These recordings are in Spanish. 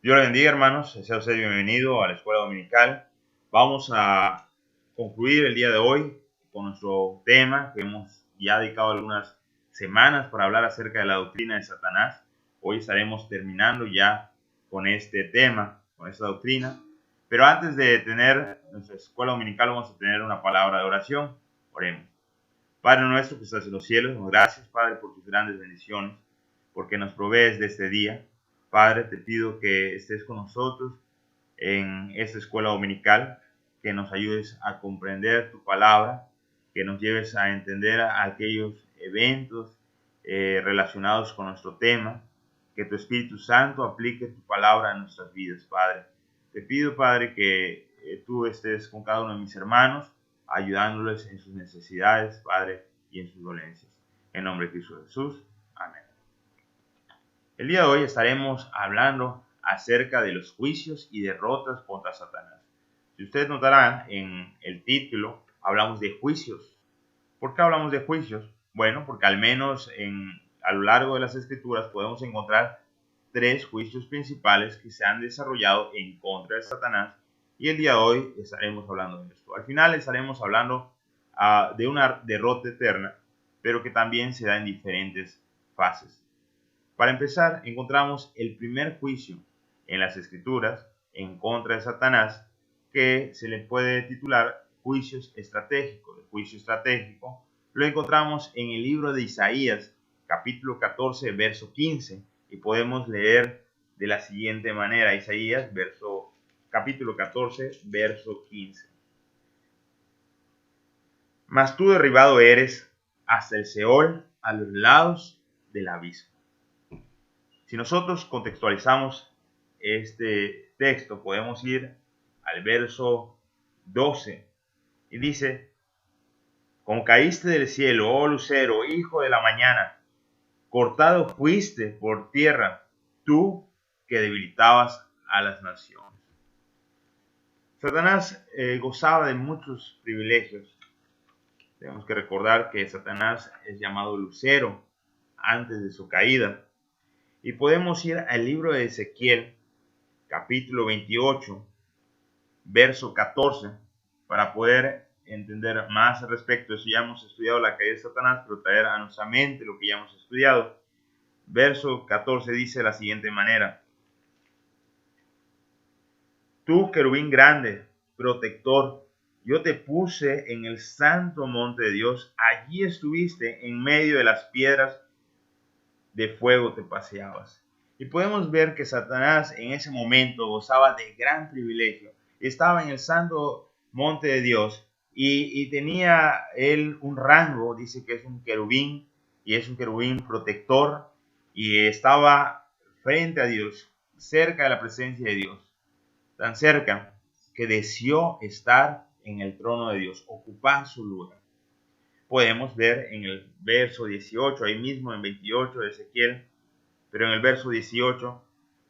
Dios le bendiga, hermanos. Sea usted bienvenido a la escuela dominical. Vamos a concluir el día de hoy con nuestro tema que hemos ya dedicado algunas semanas para hablar acerca de la doctrina de Satanás. Hoy estaremos terminando ya con este tema, con esta doctrina. Pero antes de tener nuestra escuela dominical, vamos a tener una palabra de oración. Oremos. Padre nuestro que estás en los cielos, gracias, Padre, por tus grandes bendiciones, porque nos provees de este día. Padre, te pido que estés con nosotros en esta escuela dominical, que nos ayudes a comprender tu palabra, que nos lleves a entender aquellos eventos relacionados con nuestro tema, que tu Espíritu Santo aplique tu palabra a nuestras vidas, Padre. Te pido, Padre, que tú estés con cada uno de mis hermanos, ayudándoles en sus necesidades, Padre, y en sus dolencias. En nombre de Cristo Jesús. Amén. El día de hoy estaremos hablando acerca de los juicios y derrotas contra Satanás. Si ustedes notarán en el título, hablamos de juicios. ¿Por qué hablamos de juicios? Bueno, porque al menos a lo largo de las Escrituras podemos encontrar 3 juicios principales que se han desarrollado en contra de Satanás, y el día de hoy estaremos hablando de esto. Al final estaremos hablando de una derrota eterna, pero que también se da en diferentes fases. Para empezar, encontramos el primer juicio en las Escrituras en contra de Satanás, que se le puede titular juicios estratégicos. El juicio estratégico lo encontramos en el libro de Isaías, capítulo 14, verso 15, y podemos leer de la siguiente manera: Isaías, capítulo 14, verso 15. Mas tú derribado eres hasta el Seol, a los lados del abismo. Si nosotros contextualizamos este texto, podemos ir al verso 12 y dice: como caíste del cielo, oh lucero, hijo de la mañana, cortado fuiste por tierra, tú que debilitabas a las naciones. Satanás gozaba de muchos privilegios. Tenemos que recordar que Satanás es llamado lucero antes de su caída. Y podemos ir al libro de Ezequiel, capítulo 28, verso 14, para poder entender más al respecto. Eso ya hemos estudiado la caída de Satanás, pero traer a nuestra mente lo que ya hemos estudiado. Verso 14 dice de la siguiente manera: tú, querubín grande, protector, yo te puse en el santo monte de Dios, allí estuviste en medio de las piedras de fuego te paseabas. Y podemos ver que Satanás en ese momento gozaba de gran privilegio. Estaba en el santo monte de Dios y tenía él un rango, dice que es un querubín, y es un querubín protector, y estaba frente a Dios, cerca de la presencia de Dios, tan cerca que deseó estar en el trono de Dios, ocupar su lugar. Podemos ver en el verso 18, ahí mismo en 28 de Ezequiel, pero en el verso 18,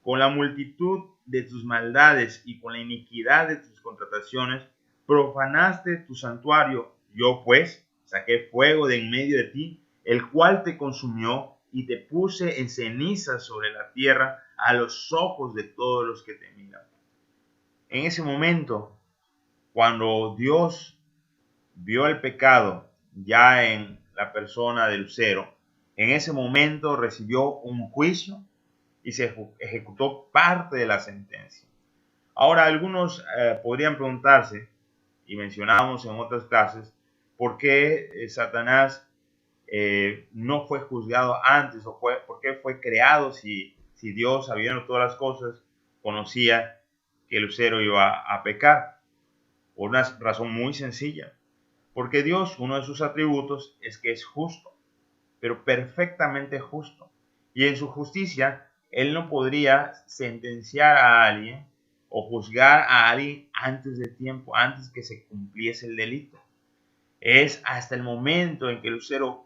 con la multitud de tus maldades y con la iniquidad de tus contrataciones, profanaste tu santuario. Yo pues saqué fuego de en medio de ti, el cual te consumió, y te puse en ceniza sobre la tierra a los ojos de todos los que te miran. En ese momento, cuando Dios vio el pecado ya en la persona de Lucero, en ese momento recibió un juicio y se ejecutó parte de la sentencia. Ahora, algunos podrían preguntarse, y mencionamos en otras clases, ¿por qué Satanás no fue juzgado antes? ¿O por qué fue creado si Dios, sabiendo todas las cosas, conocía que Lucero iba a pecar? Por una razón muy sencilla. Porque Dios, uno de sus atributos es que es justo, pero perfectamente justo. Y en su justicia, Él no podría sentenciar a alguien o juzgar a alguien antes de tiempo, antes que se cumpliese el delito. Es hasta el momento en que Lucero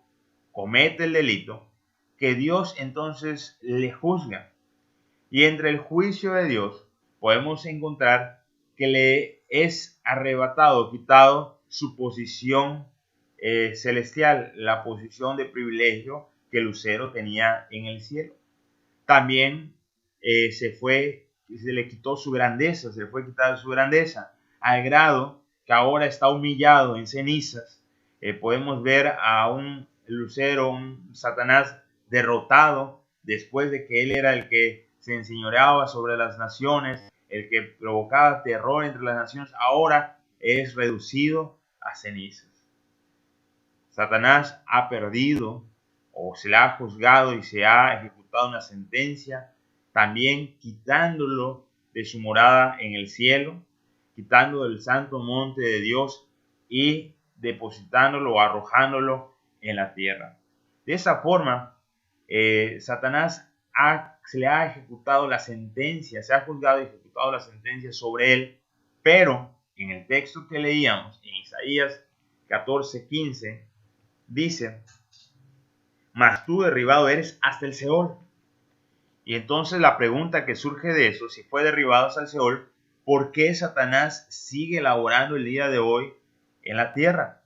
comete el delito que Dios entonces le juzga. Y entre el juicio de Dios podemos encontrar que le es arrebatado, quitado su posición celestial, la posición de privilegio que Lucero tenía en el cielo. También se fue se le quitó su grandeza, se le fue quitada su grandeza, al grado que ahora está humillado en cenizas. Podemos ver a un lucero, un Satanás derrotado después de que él era el que se enseñoreaba sobre las naciones, el que provocaba terror entre las naciones, ahora es reducido a cenizas. Satanás ha perdido, o se le ha juzgado y se ha ejecutado una sentencia, también quitándolo de su morada en el cielo, quitando del santo monte de Dios y depositándolo o arrojándolo en la tierra. De esa forma, Satanás se le ha ejecutado la sentencia, se ha juzgado y ejecutado la sentencia sobre él, pero en el texto que leíamos, en Isaías 14:15, dice: mas tú derribado eres hasta el Seol. Y entonces la pregunta que surge de eso, si fue derribado hasta el Seol, ¿por qué Satanás sigue laborando el día de hoy en la tierra?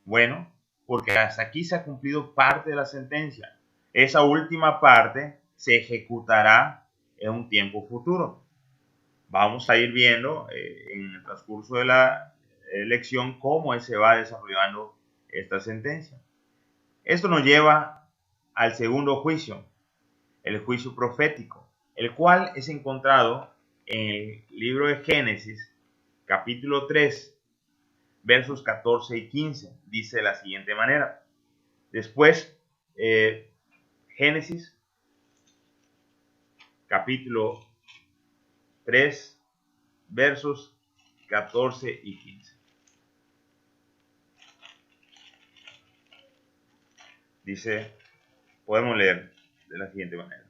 Bueno, porque hasta aquí se ha cumplido parte de la sentencia. Esa última parte se ejecutará en un tiempo futuro. Vamos a ir viendo en el transcurso de la lección cómo se va desarrollando esta sentencia. Esto nos lleva al segundo juicio, el juicio profético, el cual es encontrado en el libro de Génesis, capítulo 3, versos 14 y 15. Dice de la siguiente manera. Después, Génesis, capítulo 3, versos 14 y 15. Dice, podemos leer de la siguiente manera.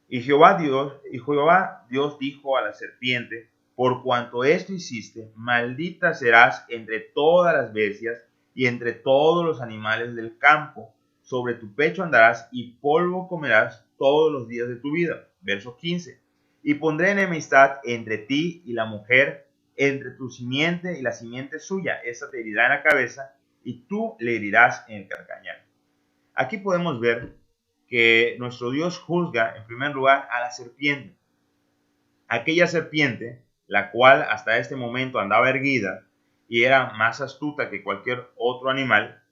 Y Jehová Dios dijo a la serpiente: por cuanto esto hiciste, maldita serás entre todas las bestias y entre todos los animales del campo. Sobre tu pecho andarás y polvo comerás todos los días de tu vida. Verso 15. Y pondré enemistad entre ti y la mujer, entre tu simiente y la simiente suya. Esta te herirá en la cabeza y tú le herirás en el calcañar. Aquí podemos ver que nuestro Dios juzga en primer lugar a la serpiente. Aquella serpiente, la cual hasta este momento andaba erguida y era más astuta que cualquier otro animal,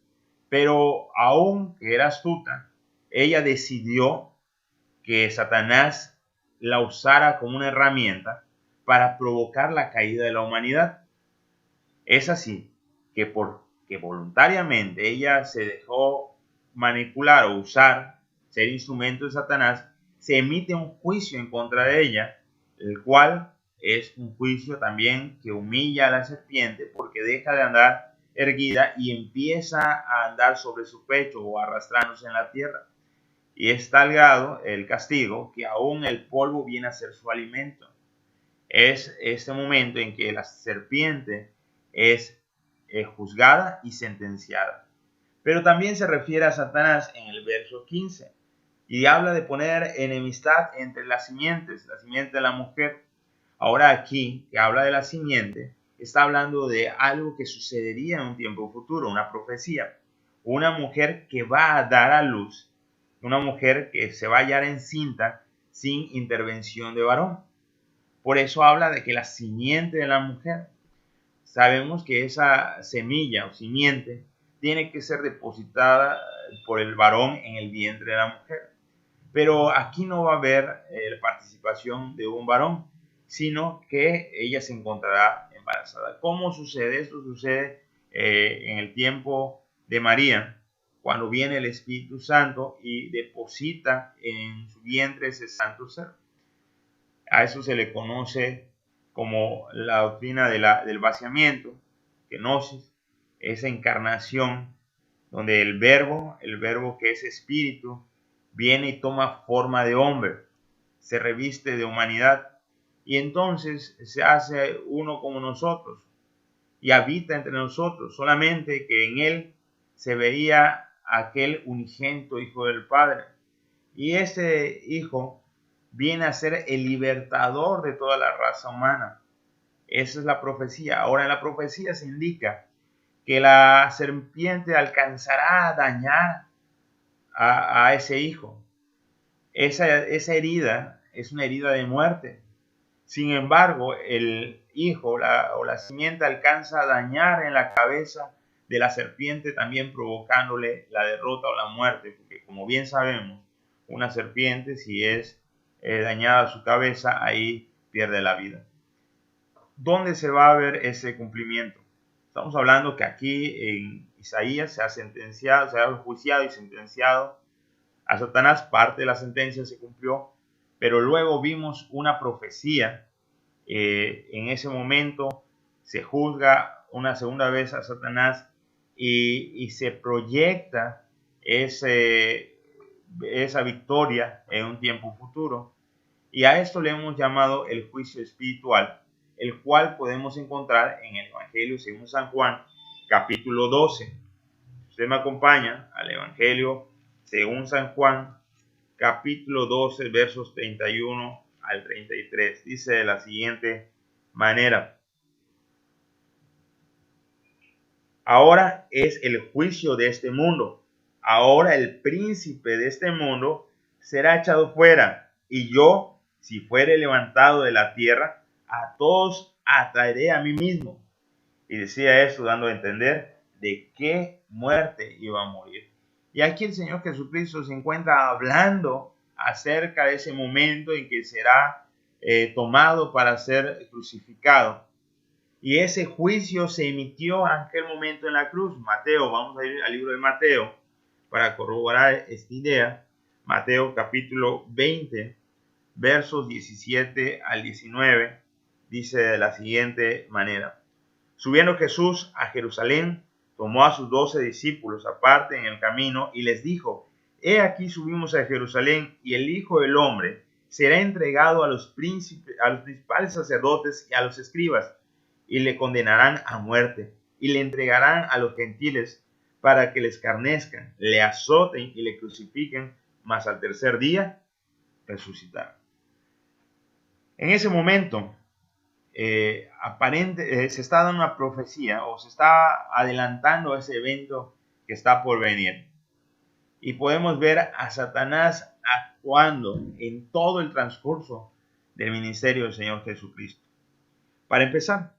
pero aun que era astuta, ella decidió que Satanás la usara como una herramienta para provocar la caída de la humanidad. Es así que porque voluntariamente ella se dejó manipular o usar, ser instrumento de Satanás, se emite un juicio en contra de ella, el cual es un juicio también que humilla a la serpiente porque deja de andar erguida y empieza a andar sobre su pecho o arrastrándose en la tierra. Y es tal grado el castigo que aún el polvo viene a ser su alimento. Es este momento en que la serpiente es juzgada y sentenciada. Pero también se refiere a Satanás en el verso 15 y habla de poner enemistad entre las simientes, la simiente de la mujer. Ahora aquí, que habla de la simiente, está hablando de algo que sucedería en un tiempo futuro, una profecía. Una mujer que va a dar a luz, una mujer que se va a hallar encinta sin intervención de varón. Por eso habla de que la simiente de la mujer, sabemos que esa semilla o simiente tiene que ser depositada por el varón en el vientre de la mujer. Pero aquí no va a haber participación de un varón, sino que ella se encontrará embarazada. ¿Cómo sucede? Esto sucede en el tiempo de María, cuando viene el Espíritu Santo y deposita en su vientre ese santo ser. A eso se le conoce como la doctrina del vaciamiento, kenosis, esa encarnación donde el verbo que es espíritu, viene y toma forma de hombre, se reviste de humanidad y entonces se hace uno como nosotros y habita entre nosotros, solamente que en él se veía aquel unigénito Hijo del Padre. Y ese Hijo viene a ser el libertador de toda la raza humana. Esa es la profecía. Ahora en la profecía se indica que la serpiente alcanzará a dañar a ese hijo. Esa herida es una herida de muerte. Sin embargo, el hijo o la simiente alcanza a dañar en la cabeza de la serpiente, también provocándole la derrota o la muerte, porque como bien sabemos, una serpiente, si es dañada su cabeza, ahí pierde la vida. ¿Dónde se va a ver ese cumplimiento? Estamos hablando que aquí en Isaías se ha sentenciado, se ha enjuiciado y sentenciado a Satanás. Parte de la sentencia se cumplió, pero luego vimos una profecía. En ese momento se juzga una segunda vez a Satanás y se proyecta esa victoria en un tiempo futuro. Y a esto le hemos llamado el juicio espiritual, el cual podemos encontrar en el Evangelio según San Juan, capítulo 12. Usted me acompaña al Evangelio según San Juan, capítulo 12, versos 31 al 33. Dice de la siguiente manera: ahora es el juicio de este mundo. Ahora el príncipe de este mundo será echado fuera, y yo, si fuere levantado de la tierra, a todos atraeré a mí mismo. Y decía esto dando a entender de qué muerte iba a morir. Y aquí el Señor Jesucristo se encuentra hablando acerca de ese momento en que será tomado para ser crucificado. Y ese juicio se emitió en aquel momento en la cruz. Mateo, vamos a ir al libro de Mateo para corroborar esta idea. Mateo capítulo 20, versos 17 al 19, dice de la siguiente manera: subiendo Jesús a Jerusalén, tomó a sus 12 discípulos aparte en el camino y les dijo: he aquí subimos a Jerusalén, y el Hijo del Hombre será entregado a los principales sacerdotes y a los escribas, y le condenarán a muerte, y le entregarán a los gentiles para que le escarnezcan, le azoten y le crucifiquen, mas al tercer día resucitará. En ese momento, se está dando una profecía o se está adelantando a ese evento que está por venir. Y podemos ver a Satanás actuando en todo el transcurso del ministerio del Señor Jesucristo. Para empezar,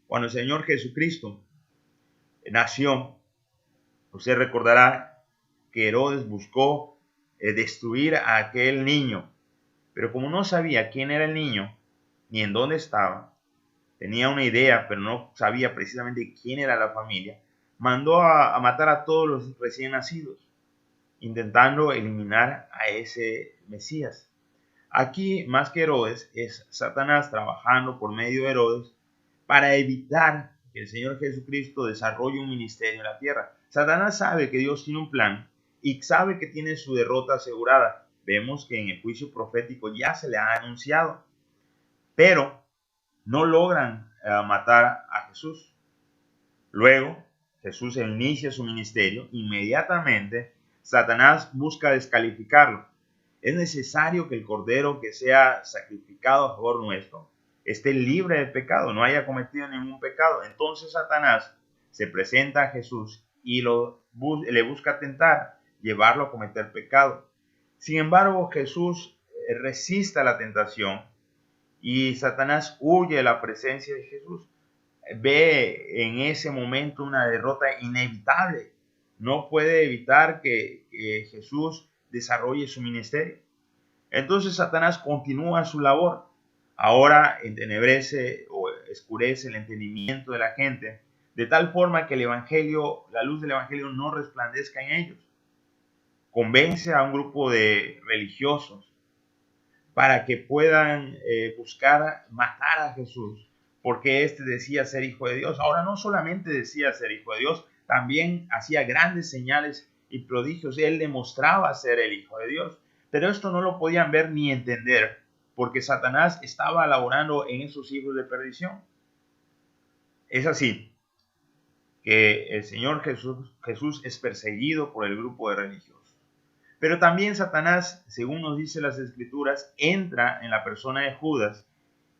cuando el Señor Jesucristo nació, usted recordará que Herodes buscó destruir a aquel niño, pero como no sabía quién era el niño ni en dónde estaba, tenía una idea, pero no sabía precisamente quién era la familia, mandó a matar a todos los recién nacidos, intentando eliminar a ese Mesías. Aquí, más que Herodes, es Satanás trabajando por medio de Herodes para evitar que el Señor Jesucristo desarrolle un ministerio en la tierra. Satanás sabe que Dios tiene un plan y sabe que tiene su derrota asegurada. Vemos que en el juicio profético ya se le ha anunciado, pero no logran matar a Jesús. Luego, Jesús inicia su ministerio. Inmediatamente, Satanás busca descalificarlo. Es necesario que el Cordero que sea sacrificado a favor nuestro esté libre de pecado, no haya cometido ningún pecado. Entonces Satanás se presenta a Jesús y le busca tentar, llevarlo a cometer pecado. Sin embargo, Jesús resiste la tentación y Satanás huye de la presencia de Jesús. Ve en ese momento una derrota inevitable. No puede evitar que Jesús desarrolle su ministerio. Entonces Satanás continúa su labor. Ahora entenebrece o oscurece el entendimiento de la gente, de tal forma que el evangelio, la luz del evangelio no resplandezca en ellos. Convence a un grupo de religiosos para que puedan buscar matar a Jesús, porque éste decía ser hijo de Dios. Ahora no solamente decía ser hijo de Dios, también hacía grandes señales y prodigios. Él demostraba ser el Hijo de Dios. Pero esto no lo podían ver ni entender, porque Satanás estaba laborando en esos hijos de perdición. Es así que el Señor Jesús es perseguido por el grupo de religiosos. Pero también Satanás, según nos dice las Escrituras, entra en la persona de Judas,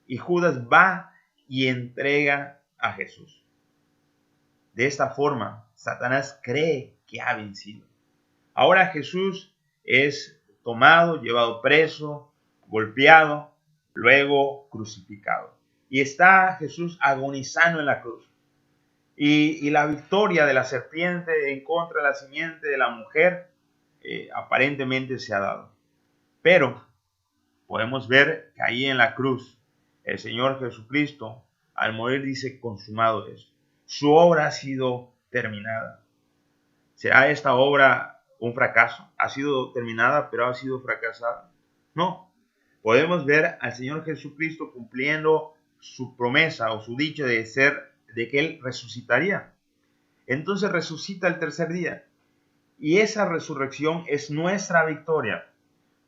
y Judas va y entrega a Jesús. De esta forma, Satanás cree que ha vencido. Ahora Jesús es tomado, llevado preso golpeado, luego crucificado. Y está Jesús agonizando en la cruz. Y la victoria de la serpiente en contra de la simiente de la mujer aparentemente se ha dado. Pero podemos ver que ahí en la cruz el Señor Jesucristo al morir dice: consumado es. Su obra ha sido terminada. ¿Será esta obra un fracaso? ¿Ha sido terminada pero ha sido fracasada? No. Podemos ver al Señor Jesucristo cumpliendo su promesa o su dicho de que Él resucitaría. Entonces resucita el tercer día. Y esa resurrección es nuestra victoria.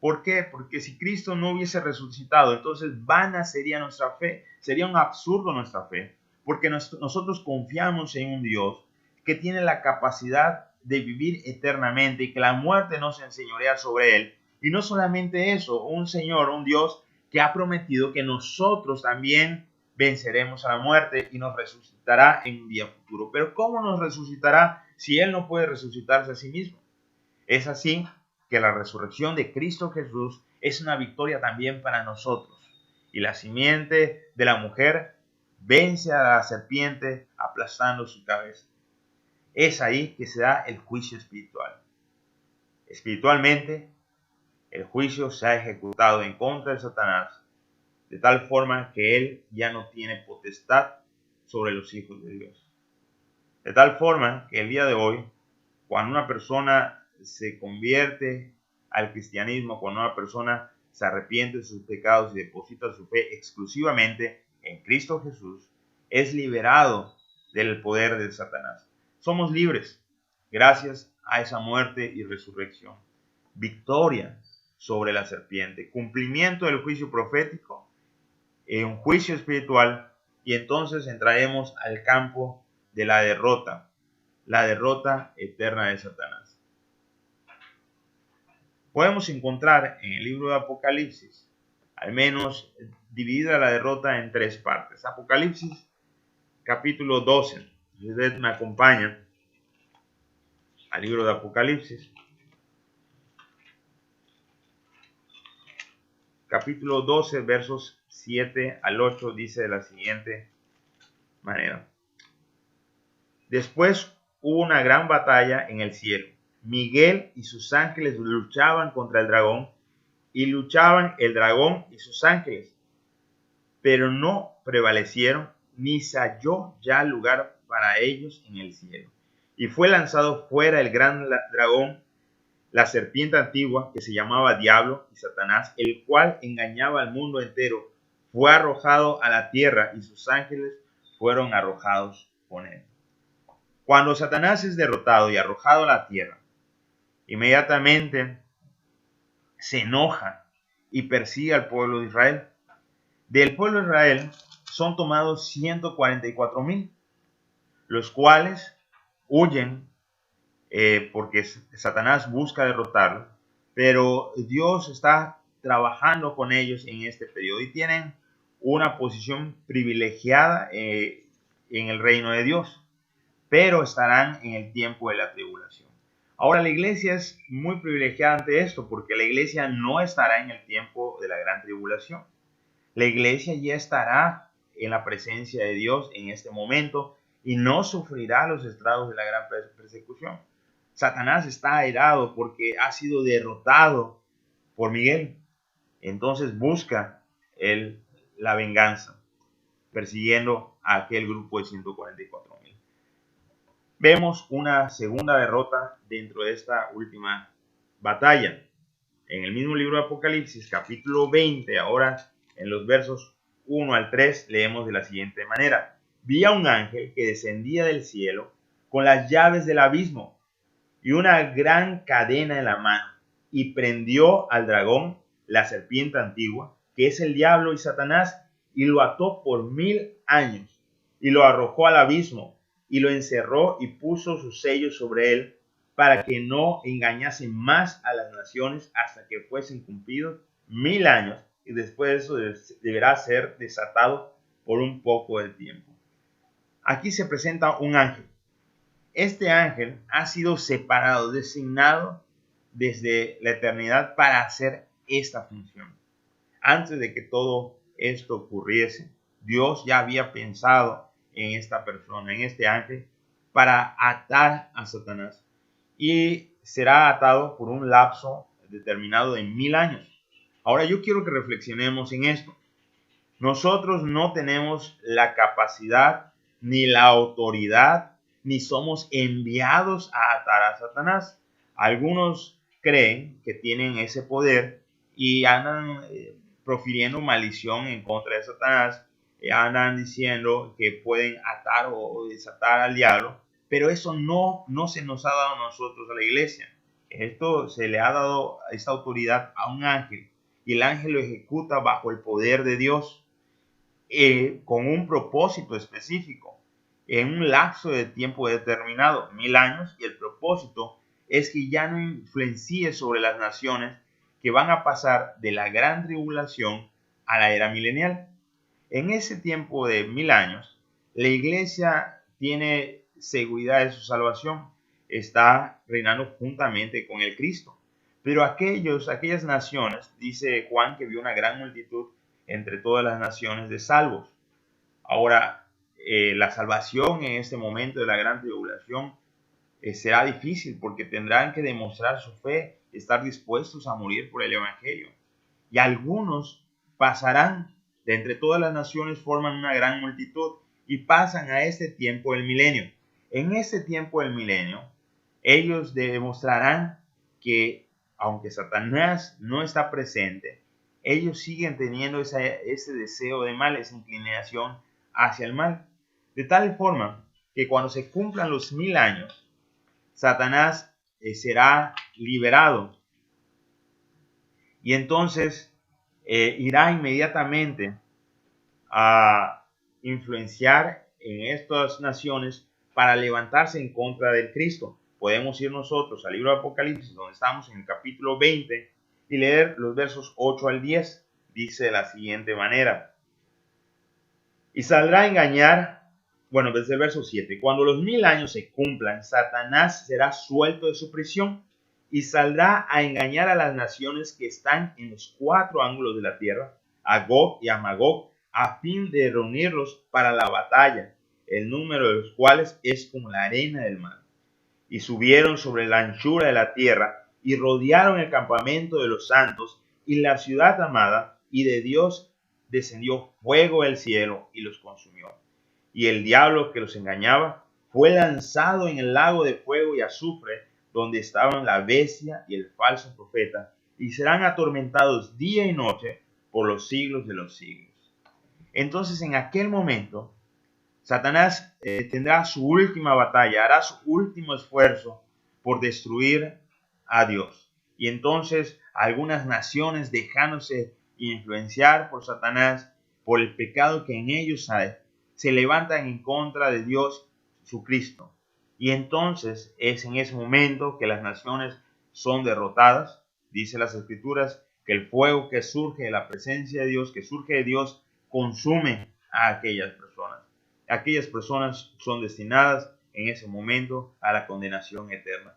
¿Por qué? Porque si Cristo no hubiese resucitado, entonces vana sería nuestra fe. Sería un absurdo nuestra fe. Porque nosotros confiamos en un Dios que tiene la capacidad de vivir eternamente y que la muerte no se enseñorea sobre Él. Y no solamente eso, un Señor, un Dios que ha prometido que nosotros también venceremos a la muerte y nos resucitará en un día futuro. Pero ¿cómo nos resucitará si Él no puede resucitarse a sí mismo? Es así que la resurrección de Cristo Jesús es una victoria también para nosotros. Y la simiente de la mujer vence a la serpiente aplastando su cabeza. Es ahí que se da el juicio espiritual. Espiritualmente, el juicio se ha ejecutado en contra de Satanás, de tal forma que él ya no tiene potestad sobre los hijos de Dios. De tal forma que el día de hoy, cuando una persona se convierte al cristianismo, cuando una persona se arrepiente de sus pecados y deposita su fe exclusivamente en Cristo Jesús, es liberado del poder de Satanás. Somos libres gracias a esa muerte y resurrección. Victoria sobre la serpiente, cumplimiento del juicio profético, un juicio espiritual, y entonces entraremos al campo de la derrota eterna de Satanás. Podemos encontrar en el libro de Apocalipsis, al menos dividida la derrota en tres partes. Apocalipsis capítulo 12. Si usted me acompaña al libro de Apocalipsis, capítulo 12, versos 7 al 8, dice de la siguiente manera. Después hubo una gran batalla en el cielo. Miguel y sus ángeles luchaban contra el dragón, y luchaban el dragón y sus ángeles, pero no prevalecieron, ni se halló ya lugar para ellos en el cielo. Y fue lanzado fuera el gran dragón, la serpiente antigua, que se llamaba Diablo y Satanás, el cual engañaba al mundo entero. Fue arrojado a la tierra, y sus ángeles fueron arrojados con él. Cuando Satanás es derrotado y arrojado a la tierra, inmediatamente se enoja y persigue al pueblo de Israel. Del pueblo de Israel son tomados 144,000, los cuales huyen porque Satanás busca derrotarlo, pero Dios está trabajando con ellos en este periodo y tienen una posición privilegiada en el reino de Dios, pero estarán en el tiempo de la tribulación. Ahora, la iglesia es muy privilegiada ante esto, porque la iglesia no estará en el tiempo de la gran tribulación. La iglesia ya estará en la presencia de Dios en este momento y no sufrirá los estragos de la gran persecución. Satanás está airado porque ha sido derrotado por Miguel. Entonces busca él la venganza, persiguiendo a aquel grupo de 144,000. Vemos una segunda derrota dentro de esta última batalla. En el mismo libro de Apocalipsis, capítulo 20, ahora en los versos 1 al 3, leemos de la siguiente manera. Vi a un ángel que descendía del cielo con las llaves del abismo y una gran cadena en la mano, y prendió al dragón, la serpiente antigua, que es el diablo y Satanás, y lo ató por 1000 años, y lo arrojó al abismo, y lo encerró y puso sus sellos sobre él, para que no engañase más a las naciones hasta que fuesen cumplidos 1000 años, y después de eso deberá ser desatado por un poco de tiempo. Aquí se presenta un ángel. Este ángel ha sido separado, designado desde la eternidad para hacer esta función. Antes de que todo esto ocurriese, Dios ya había pensado en esta persona, en este ángel, para atar a Satanás. Y será atado por un lapso determinado de 1000 años. Ahora yo quiero que reflexionemos en esto. Nosotros no tenemos la capacidad ni la autoridad, ni somos enviados a atar a Satanás. Algunos creen que tienen ese poder y andan profiriendo maldición en contra de Satanás, andan diciendo que pueden atar o desatar al diablo, pero eso no se nos ha dado a nosotros, a la iglesia. Esto se le ha dado esta autoridad a un ángel y el ángel lo ejecuta bajo el poder de Dios. Con un propósito específico, en un lapso de tiempo determinado, 1000 años, y el propósito es que ya no influencie sobre las naciones que van a pasar de la gran tribulación a la era milenial. En ese tiempo de 1000 años, la iglesia tiene seguridad de su salvación, está reinando juntamente con el Cristo. Pero aquellas naciones, dice Juan que vio una gran multitud entre todas las naciones de salvos. Ahora, la salvación en este momento de la gran tribulación será difícil porque tendrán que demostrar su fe, estar dispuestos a morir por el evangelio. Y algunos pasarán de entre todas las naciones, forman una gran multitud y pasan a este tiempo del milenio. En este tiempo del milenio, ellos demostrarán que aunque Satanás no está presente, ellos siguen teniendo ese deseo de mal, esa inclinación hacia el mal. De tal forma que cuando se cumplan los 1000 años, Satanás será liberado. Y entonces irá inmediatamente a influenciar en estas naciones para levantarse en contra del Cristo. Podemos ir nosotros al libro de Apocalipsis, donde estamos en el capítulo 20, y leer los versos 8 al 10. Dice de la siguiente manera: y saldrá a engañar, desde el verso 7, cuando los 1000 años se cumplan, Satanás será suelto de su prisión y saldrá a engañar a las naciones que están en los 4 ángulos de la tierra, a Gog y a Magog, a fin de reunirlos para la batalla, el número de los cuales es como la arena del mar. Y subieron sobre la anchura de la tierra y rodearon el campamento de los santos y la ciudad amada, y de Dios descendió fuego del cielo y los consumió. Y el diablo que los engañaba fue lanzado en el lago de fuego y azufre, donde estaban la bestia y el falso profeta, y serán atormentados día y noche por los siglos de los siglos. Entonces, en aquel momento, Satanás tendrá su última batalla, hará su último esfuerzo por destruir a Dios. Y entonces algunas naciones, dejándose influenciar por Satanás, por el pecado que en ellos hay, se levantan en contra de Dios, su Cristo. Y entonces es en ese momento que las naciones son derrotadas. Dice las Escrituras que el fuego que surge de la presencia de Dios, que surge de Dios, consume a aquellas personas. Aquellas personas son destinadas en ese momento a la condenación eterna,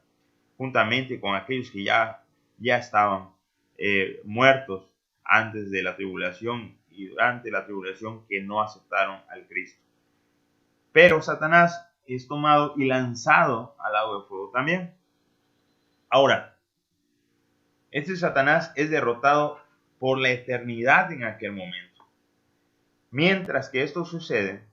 juntamente con aquellos que ya estaban muertos antes de la tribulación y durante la tribulación, que no aceptaron al Cristo. Pero Satanás es tomado y lanzado al lago de fuego también. Ahora, este Satanás es derrotado por la eternidad en aquel momento. Mientras que esto sucede,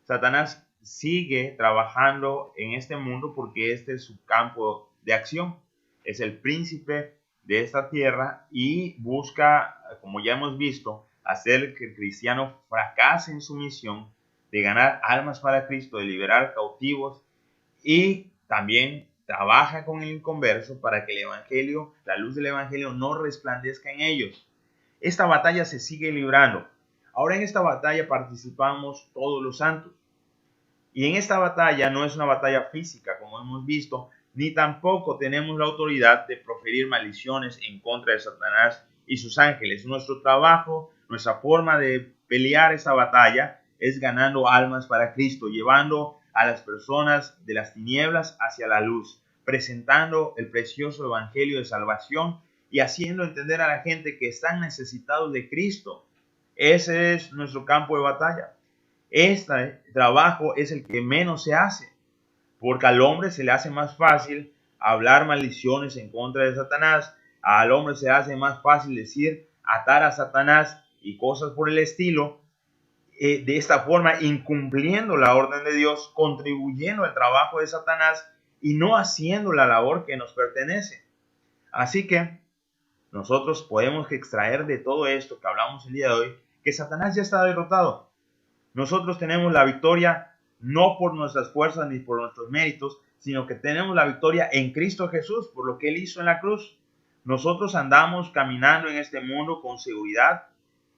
Satanás sigue trabajando en este mundo porque este es su campo de acción. Es el príncipe de esta tierra y busca, como ya hemos visto, hacer que el cristiano fracase en su misión de ganar almas para Cristo, de liberar cautivos, y también trabaja con el inconverso para que el evangelio, la luz del evangelio, no resplandezca en ellos. Esta batalla se sigue librando. Ahora en esta batalla participamos todos los santos. Y en esta batalla no es una batalla física, como hemos visto, ni tampoco tenemos la autoridad de proferir maldiciones en contra de Satanás y sus ángeles. Nuestro trabajo, nuestra forma de pelear esta batalla es ganando almas para Cristo, llevando a las personas de las tinieblas hacia la luz, presentando el precioso evangelio de salvación y haciendo entender a la gente que están necesitados de Cristo. Ese es nuestro campo de batalla. Este trabajo es el que menos se hace, porque al hombre se le hace más fácil hablar maldiciones en contra de Satanás, al hombre se le hace más fácil decir atar a Satanás y cosas por el estilo, de esta forma incumpliendo la orden de Dios, contribuyendo al trabajo de Satanás y no haciendo la labor que nos pertenece. Así que nosotros podemos extraer de todo esto que hablamos el día de hoy que Satanás ya está derrotado. Nosotros tenemos la victoria no por nuestras fuerzas ni por nuestros méritos, sino que tenemos la victoria en Cristo Jesús por lo que Él hizo en la cruz. Nosotros andamos caminando en este mundo con seguridad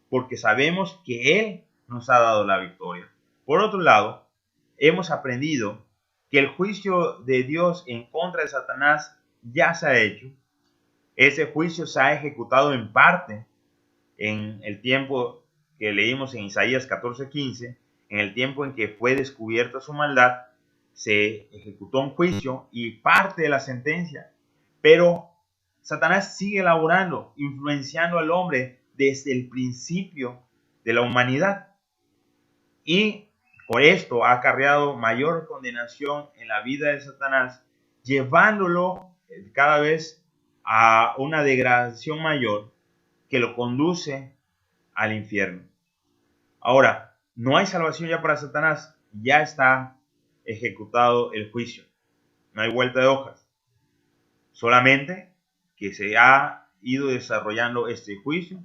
porque sabemos que Él nos ha dado la victoria. Por otro lado, hemos aprendido que el juicio de Dios en contra de Satanás ya se ha hecho. Ese juicio se ha ejecutado en parte en el tiempo que leímos en Isaías 14:15, en el tiempo en que fue descubierta su maldad, se ejecutó un juicio y parte de la sentencia. Pero Satanás sigue laborando, influenciando al hombre desde el principio de la humanidad. Y por esto ha acarreado mayor condenación en la vida de Satanás, llevándolo cada vez a una degradación mayor que lo conduce al infierno. Ahora, no hay salvación ya para Satanás, ya está ejecutado el juicio. No hay vuelta de hojas. Solamente que se ha ido desarrollando este juicio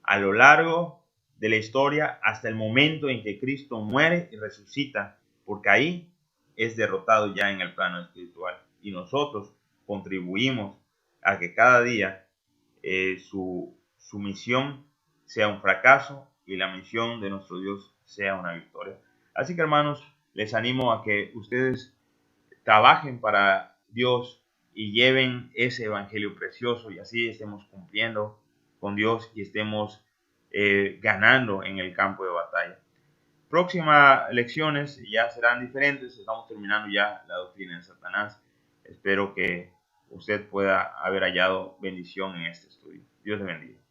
a lo largo de la historia hasta el momento en que Cristo muere y resucita, porque ahí es derrotado ya en el plano espiritual. Y nosotros contribuimos a que cada día su misión sea un fracaso y la misión de nuestro Dios sea una victoria. Así que, hermanos, les animo a que ustedes trabajen para Dios y lleven ese evangelio precioso y así estemos cumpliendo con Dios y estemos ganando en el campo de batalla. Próximas lecciones ya serán diferentes. Estamos terminando ya la doctrina de Satanás. Espero que usted pueda haber hallado bendición en este estudio. Dios le bendiga.